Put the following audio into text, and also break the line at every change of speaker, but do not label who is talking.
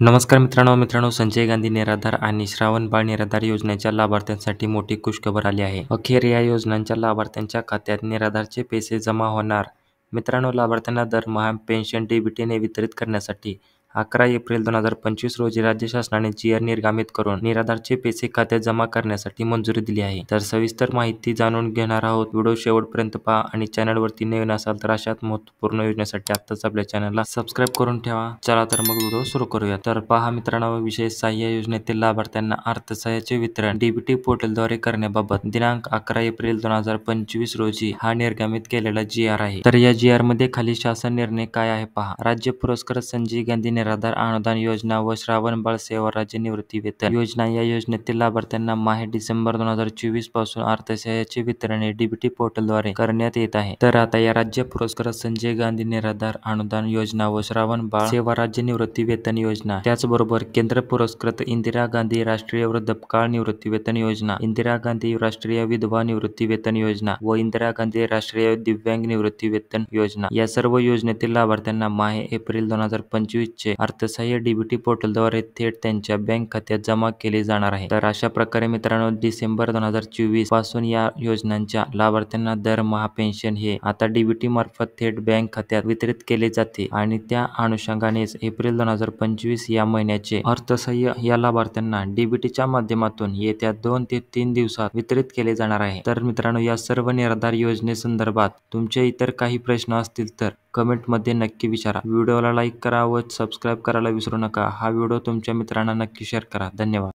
नमस्कार मित्रांनो, संजय गांधी निराधार आणि श्रावण बाळ निराधार योजनेच्या लाभार्थ्यांसाठी मोठी खुशखबर आली आहे. अखेर या योजनांच्या लाभार्थ्यांच्या खात्यात निराधारचे पैसे जमा होणार. मित्रांनो, लाभार्थ्यांना दरमहा पेन्शन डीबीटीने वितरित करण्यासाठी 11 एप्रिल 2025 रोजी राज्य शासनाने GR निर्गमित करून निराधारचे पैसे खात्यात जमा करण्यासाठी मंजुरी दिली आहे. तर सविस्तर माहिती जाणून घेणार आहोत. व्हिडिओ शेवटपर्यंत पहा आणि चॅनलवरती नवीन असाल तर अशाच महत्त्वपूर्ण योजनेसाठी आत्ताच आपल्या चॅनलला सबस्क्राईब करून ठेवा. चला तर मग व्हिडिओ सुरू करूया. तर पहा मित्रांनो, विशेष सहाय्य योजनेतील लाभार्थ्यांना अर्थसहाय्याचे वितरण डीबीटी पोर्टलद्वारे करण्याबाबत दिनांक 11 एप्रिल 2025 रोजी हा निर्गमित केलेला GR आहे. तर या GR मध्ये खाली शासन निर्णय काय आहे पहा. राज्य पुरस्कृत संजय गांधी निराधार अनुदान योजना व श्रावण बाळ सेवा राज्य निवृत्ती वेतन योजना या योजनेतील लाभार्थ्यांना माहे डिसेंबर 2024 पासून अर्थसहाय्याचे वितरण डीबीटी पोर्टलद्वारे करण्यात येत आहे. तर आता या राज्य पुरस्कृत संजय गांधी निराधार अनुदान योजना व श्रावण बाळ सेवा राज्य निवृत्ती वेतन योजना, त्याचबरोबर केंद्र पुरस्कृत इंदिरा गांधी राष्ट्रीय वृद्धापकाळ निवृत्ती वेतन योजना, इंदिरा गांधी राष्ट्रीय विधवा निवृत्ती वेतन योजना व इंदिरा गांधी राष्ट्रीय दिव्यांग निवृत्ती वेतन योजना या सर्व योजनेतील लाभार्थ्यांना माहे एप्रिल 2025 चे अर्थसहाय्य डीबीटी पोर्टलद्वारे थेट त्यांच्या बँक खात्यात जमा केले जाणार आहे. तर अशा प्रकारे मित्रांनो, डिसेंबर 2024 पासून या योजनांच्या लाभार्थ्यांना दरमहा पेन्शन हे आता डीबीटी मार्फत थेट बँक खात्यात वितरित केले जाते आणि त्या अनुषंगानेच एप्रिल 2025 या महिन्याचे अर्थसहाय्य या लाभार्थ्यांना डीबीटीच्या माध्यमातून येत्या 2 ते 3 दिवसात वितरित केले जाणार आहे. तर मित्रांनो, या सर्व निराधार योजनेसंदर्भात तुमचे इतर काही प्रश्न असतील तर कमेंटमध्ये नक्की विचारा. व्हिडिओला लाईक करा व सबस्क्राईब करायला विसरू नका. हा व्हिडिओ तुमच्या मित्रांना नक्की शेअर करा. धन्यवाद.